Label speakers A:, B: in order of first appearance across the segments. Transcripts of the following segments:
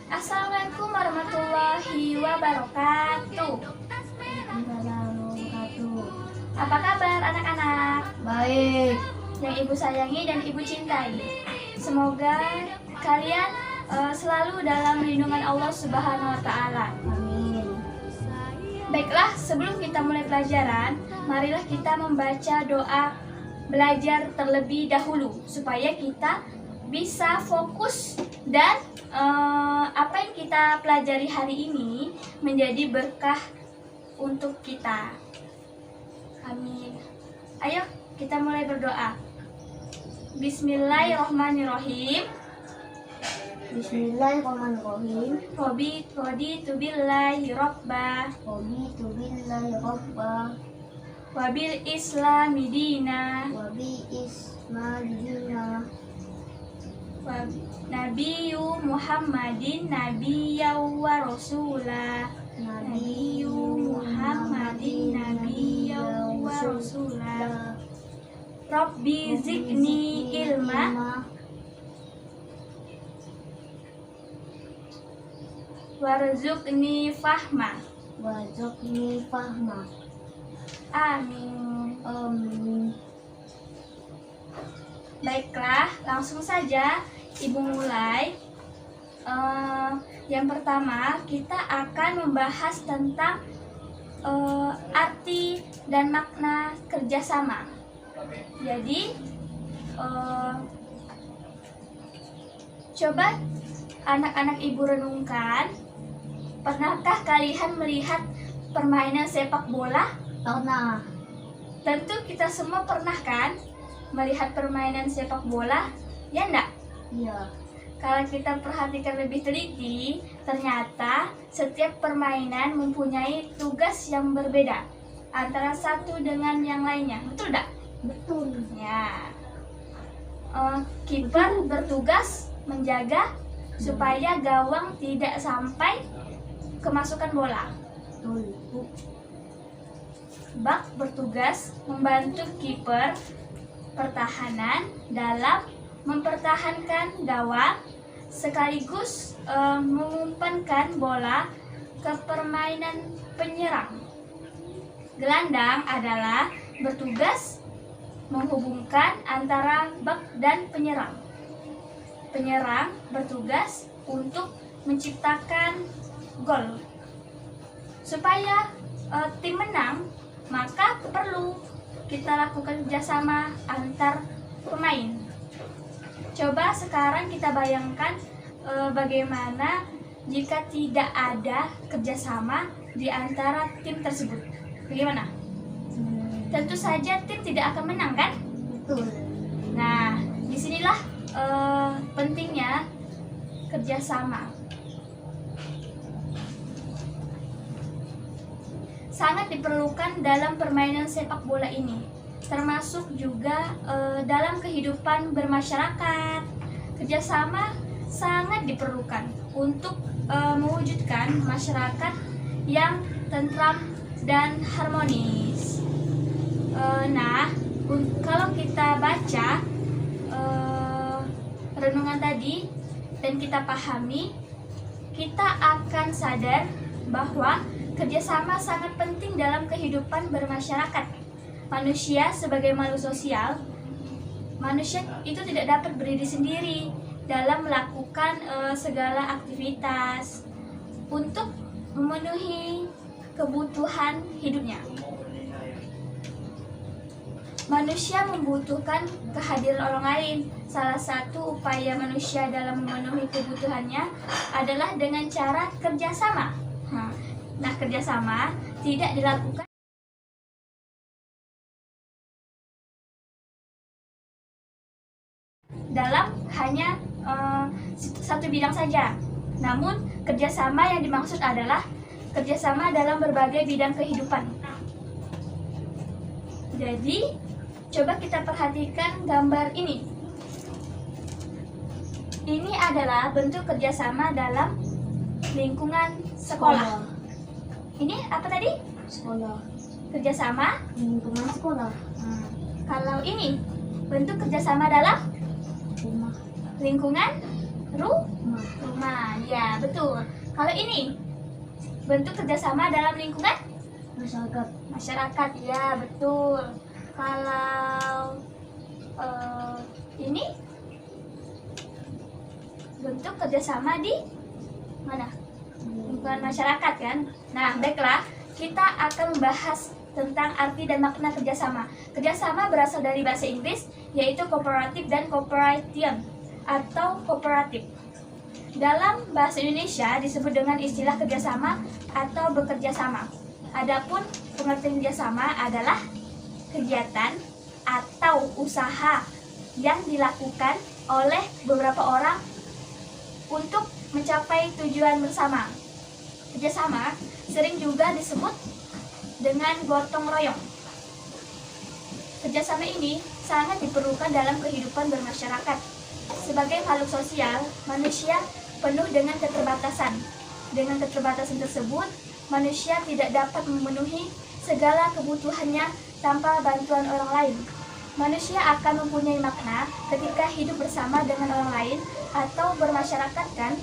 A: Assalamualaikum warahmatullahi wabarakatuh. Apa kabar anak-anak?
B: Baik.
A: Yang ibu sayangi dan ibu cintai. Semoga kalian selalu dalam lindungan Allah Subhanahu wa Ta'ala.
B: Amin.
A: Baiklah, sebelum kita mulai pelajaran, marilah kita membaca doa belajar terlebih dahulu supaya kita bisa fokus dan apa yang kita pelajari hari ini menjadi berkah untuk kita. Amin. Ayo kita mulai berdoa. Bismillahirrahmanirrahim.
B: Bismillahirrahmanirrahim.
A: Raditu billahi rabba
B: Raditu billahi rabba
A: wabil islami dina
B: wa bi ismadina
A: wa nabiyyu Muhammadin nabiyyan wa rasula. Nabiyyu Muhammadin nabiyyan wa rasula. Rabbi zidni ilma warzuqni fahma.
B: warzuqni fahma.
A: Amin.
B: Amin.
A: Baiklah, langsung saja Ibu mulai. Yang pertama, kita akan membahas tentang arti dan makna kerjasama. Jadi, coba anak-anak Ibu renungkan, pernahkah kalian melihat permainan sepak bola?
B: Pernah.
A: Tentu kita semua pernah kan melihat permainan sepak bola, ya enggak?
B: Iya.
A: Kalau kita perhatikan lebih teliti, ternyata setiap permainan mempunyai tugas yang berbeda antara satu dengan yang lainnya. Betul enggak?
B: Betul.
A: Ya. Kiper bertugas menjaga supaya gawang tidak sampai kemasukan bola.
B: Betul.
A: Bak bertugas membantu kiper pertahanan dalam mempertahankan gawang sekaligus mengumpankan bola ke permainan penyerang. Gelandang adalah bertugas menghubungkan antara bak dan penyerang. Penyerang bertugas untuk menciptakan gol. Supaya tim menang, maka perlu kita lakukan kerjasama antar pemain. Coba sekarang kita bayangkan bagaimana jika tidak ada kerjasama di antara tim tersebut. Bagaimana? Tentu saja tim tidak akan menang, kan?
B: Betul.
A: Nah, disinilah pentingnya kerjasama. Sangat diperlukan dalam permainan sepak bola ini, termasuk juga dalam kehidupan bermasyarakat. Kerjasama sangat diperlukan untuk mewujudkan masyarakat yang tentram dan harmonis. Nah, kalau kita baca renungan tadi dan kita pahami, kita akan sadar bahwa kerjasama sangat penting dalam kehidupan bermasyarakat. Manusia sebagai makhluk sosial, manusia itu tidak dapat berdiri sendiri dalam melakukan segala aktivitas untuk memenuhi kebutuhan hidupnya. Manusia membutuhkan kehadiran orang lain. Salah satu upaya manusia dalam memenuhi kebutuhannya adalah dengan cara kerjasama. Nah, kerjasama tidak dilakukan dalam hanya satu bidang saja. Namun, kerjasama yang dimaksud adalah kerjasama dalam berbagai bidang kehidupan. Jadi, coba kita perhatikan gambar ini. Ini adalah bentuk kerjasama dalam lingkungan sekolah. Ini apa tadi?
B: Sekolah.
A: Kerjasama.
B: Lingkungan sekolah.
A: Kalau ini bentuk kerjasama dalam
B: Rumah.
A: lingkungan rumah. Ya, betul. Kalau ini bentuk kerjasama dalam lingkungan masyarakat. Ya, betul. Kalau ini bentuk kerjasama di mana? Lingkungan masyarakat kan. Nah, baiklah, kita akan membahas tentang arti dan makna kerjasama. Kerjasama berasal dari bahasa Inggris, yaitu cooperative dan cooperation atau kooperatif. Dalam bahasa Indonesia disebut dengan istilah kerjasama atau bekerja sama. Adapun pengertian kerjasama adalah kegiatan atau usaha yang dilakukan oleh beberapa orang untuk mencapai tujuan bersama. Kerjasama sering juga disebut dengan gotong royong. Kerjasama ini sangat diperlukan dalam kehidupan bermasyarakat. Sebagai makhluk sosial, manusia penuh dengan keterbatasan. Dengan keterbatasan tersebut, manusia tidak dapat memenuhi segala kebutuhannya tanpa bantuan orang lain. Manusia akan mempunyai makna ketika hidup bersama dengan orang lain atau bermasyarakat kan.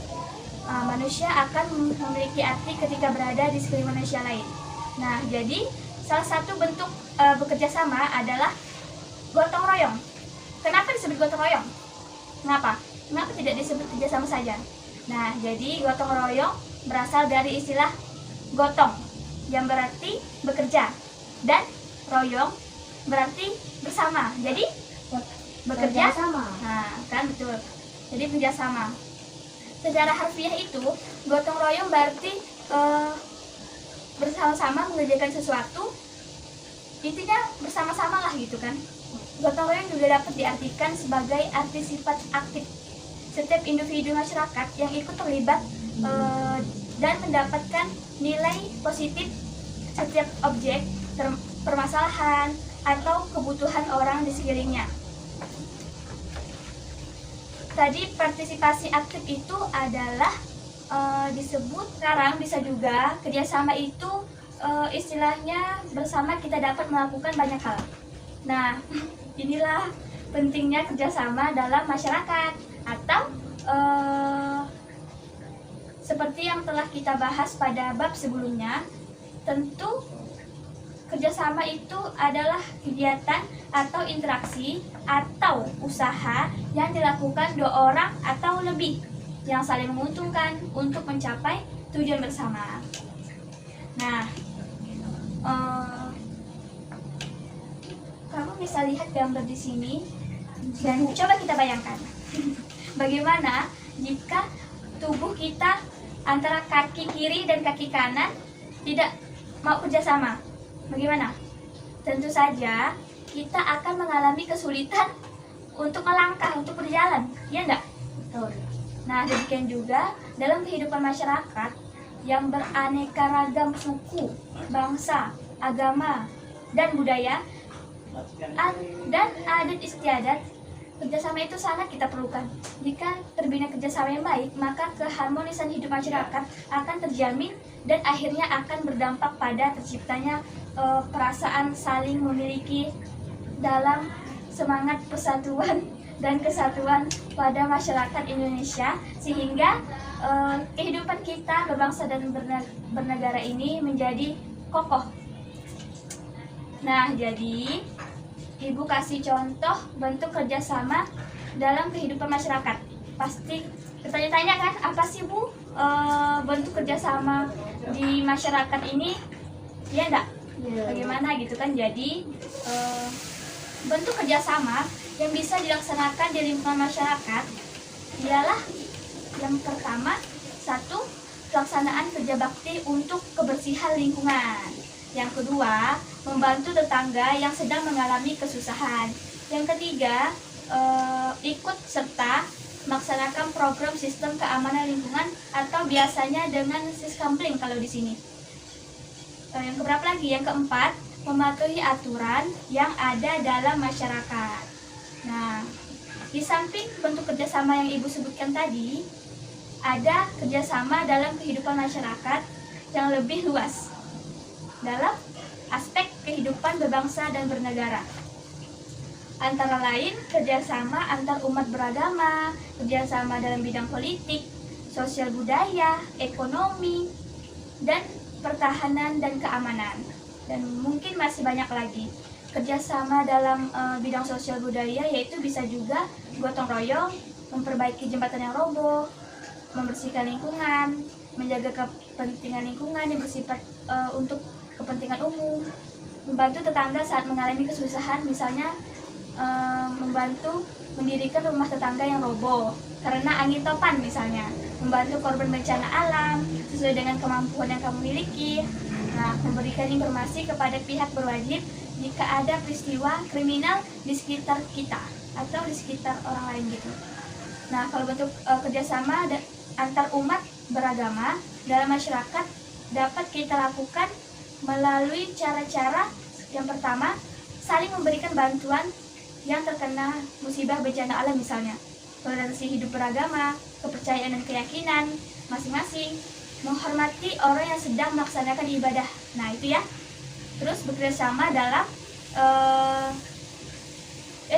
A: Manusia akan memiliki arti ketika berada di sekeliling manusia lain. Nah, jadi salah satu bentuk bekerja sama adalah gotong royong. Kenapa disebut gotong royong? Kenapa tidak disebut kerjasama saja? Nah, jadi gotong royong berasal dari istilah gotong yang berarti bekerja dan royong berarti bersama. Jadi bekerja
B: sama.
A: Nah, kan betul. Jadi kerjasama. Secara harfiah itu gotong royong berarti bersama-sama mengerjakan sesuatu. Intinya bersama-sama lah gitu kan. Gotong royong juga dapat diartikan sebagai arti sifat aktif. Setiap individu masyarakat yang ikut terlibat dan mendapatkan nilai positif setiap objek, permasalahan, atau kebutuhan orang di sekelilingnya. Tadi partisipasi aktif itu adalah disebut, sekarang bisa juga kerjasama itu istilahnya bersama kita dapat melakukan banyak hal. Nah, inilah pentingnya kerjasama dalam masyarakat atau seperti yang telah kita bahas pada bab sebelumnya, tentu kerjasama itu adalah kegiatan atau interaksi atau usaha yang dilakukan dua orang atau lebih yang saling menguntungkan untuk mencapai tujuan bersama. Nah, kamu bisa lihat gambar di sini dan coba kita bayangkan bagaimana jika tubuh kita antara kaki kiri dan kaki kanan tidak mau kerjasama. Bagaimana? Tentu saja kita akan mengalami kesulitan untuk melangkah, untuk berjalan, ya enggak?
B: Betul.
A: Nah, demikian juga dalam kehidupan masyarakat yang beraneka ragam suku, bangsa, agama, dan budaya, dan adat istiadat, kerjasama itu sangat kita perlukan. Jika terbina kerjasama yang baik, maka keharmonisan hidup masyarakat akan terjamin dan akhirnya akan berdampak pada terciptanya perasaan saling memiliki dalam semangat persatuan dan kesatuan pada masyarakat Indonesia, sehingga kehidupan kita berbangsa dan bernegara ini menjadi kokoh. Nah, jadi Ibu kasih contoh bentuk kerjasama dalam kehidupan masyarakat. Pasti bertanya-tanya kan, apa sih Bu bentuk kerjasama di masyarakat ini? Ya enggak? Bagaimana gitu kan? Jadi bentuk kerjasama yang bisa dilaksanakan di lingkungan masyarakat ialah yang pertama, satu, pelaksanaan kerja bakti untuk kebersihan lingkungan. Yang kedua, membantu tetangga yang sedang mengalami kesusahan. Yang ketiga, ikut serta melaksanakan program sistem keamanan lingkungan atau biasanya dengan Siskampling kalau di sini. Yang keberapa lagi? Yang keempat, mematuhi aturan yang ada dalam masyarakat. Nah, di samping bentuk kerjasama yang Ibu sebutkan tadi, ada kerjasama dalam kehidupan masyarakat yang lebih luas dalam aspek kehidupan berbangsa dan bernegara. antara lain kerjasama antar umat beragama, kerjasama dalam bidang politik, sosial budaya, ekonomi, dan pertahanan dan keamanan. Dan mungkin masih banyak lagi. Kerjasama dalam bidang sosial budaya yaitu bisa juga gotong royong, memperbaiki jembatan yang roboh, membersihkan lingkungan, menjaga kepentingan lingkungan yang bersifat untuk kepentingan umum, membantu tetangga saat mengalami kesusahan, misalnya membantu mendirikan rumah tetangga yang roboh karena angin topan misalnya, membantu korban bencana alam sesuai dengan kemampuan yang kamu miliki. Nah, memberikan informasi kepada pihak berwajib jika ada peristiwa kriminal di sekitar kita atau di sekitar orang lain gitu. Nah, kalau bentuk kerjasama antar umat beragama dalam masyarakat dapat kita lakukan melalui cara-cara yang pertama, saling memberikan bantuan yang terkena musibah bencana alam misalnya, toleransi hidup beragama, kepercayaan dan keyakinan masing-masing, menghormati orang yang sedang melaksanakan ibadah. Nah, itu ya. Terus bekerjasama dalam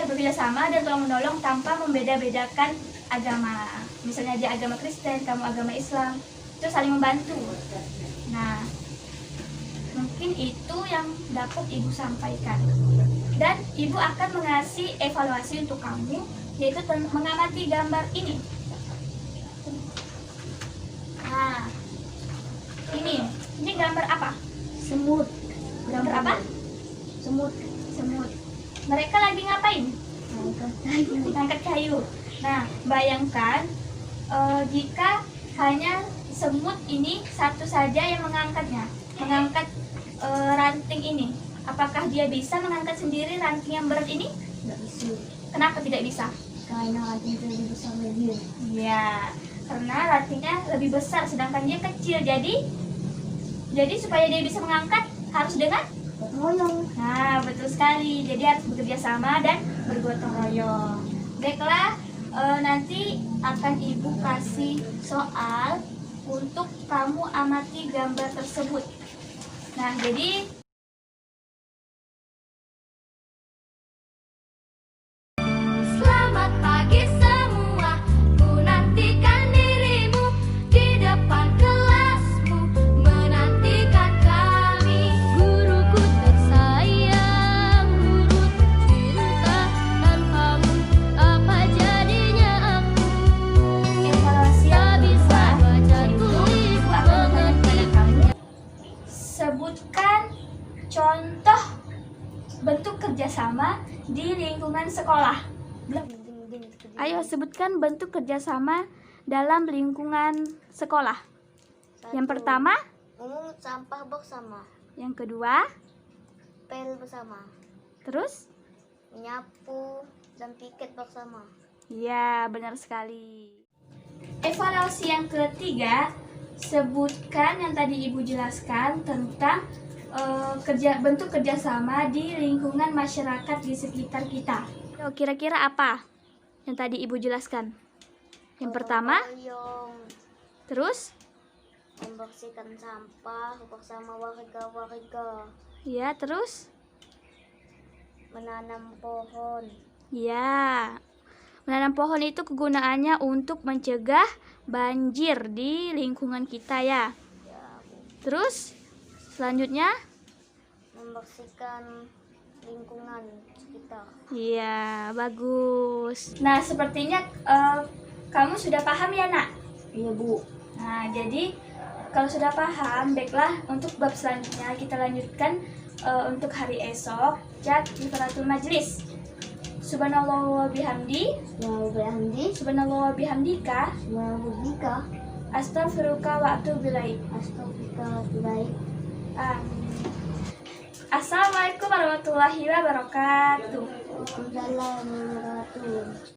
A: bekerjasama dan tolong menolong tanpa membeda-bedakan agama. Misalnya dia agama Kristen, kamu agama Islam, itu saling membantu. Nah, mungkin itu yang dapat Ibu sampaikan. Dan Ibu akan mengasih evaluasi untuk kamu, yaitu mengamati gambar ini. Nah, ini gambar apa?
B: Semut.
A: Gambar apa?
B: Semut.
A: Semut. Mereka lagi ngapain? Angkat kayu. Nah, bayangkan jika hanya semut ini satu saja yang mengangkatnya, mengangkat ranting ini. Apakah dia bisa mengangkat sendiri ranting yang berat ini?
B: Tidak bisa.
A: Kenapa tidak bisa?
B: Karena ranting itu lebih besar dari dia.
A: Ya, karena rantingnya lebih besar sedangkan dia kecil. Jadi supaya dia bisa mengangkat harus dengan
B: Gotong royong.
A: Nah, betul sekali. Jadi harus bekerja sama dan bergotong royong. Baiklah, nanti akan Ibu kasih soal untuk kamu amati gambar tersebut. Nah, jadi selamat pagi semua, ku nantikan dirimu di depan kelasmu, menantikan kami.
C: Guruku tersayang, guru tercinta, tanpamu apa jadinya aku?
A: evaluasi yang
C: Tak bisa
A: kedua,
C: baca
A: yaitu
C: tulis
A: Ibu akan bertanya
C: mengerti.
A: kepada kamu. Sebutkan contoh bentuk kerjasama di lingkungan sekolah. Ayo sebutkan bentuk kerjasama dalam lingkungan sekolah. Yang pertama,
B: Memungut sampah bersama.
A: yang kedua,
B: Pel bersama.
A: terus?
B: Menyapu dan piket bersama.
A: Ya, benar sekali. Evaluasi yang ketiga, sebutkan yang tadi Ibu jelaskan tentang bentuk kerjasama di lingkungan masyarakat di sekitar kita. Kira-kira apa yang tadi Ibu jelaskan? Yang pertama,
B: Royong,
A: terus?
B: membersihkan sampah bersama warga-warga.
A: Ya, terus?
B: Menanam pohon.
A: Ya, menanam pohon itu kegunaannya untuk mencegah banjir di lingkungan kita ya.
B: Ya,
A: Terus, selanjutnya?
B: membersihkan lingkungan sekitar.
A: Iya, bagus. Nah, sepertinya kamu sudah paham ya, Nak?
B: Iya, Bu.
A: Nah, jadi kalau sudah paham, baiklah untuk bab selanjutnya kita lanjutkan untuk hari esok, cak kifaratul majlis. Subhanallah wa bihamdi,
B: Ya, berhenti.
A: subhanallah wa bihamdika,
B: Ya, berdika.
A: astaghfiruka wa atubu ilaik.
B: Astagfirullah.
A: Amin. Assalamualaikum warahmatullahi wabarakatuh.
B: Waalaikumsalam warahmatullahi wabarakatuh.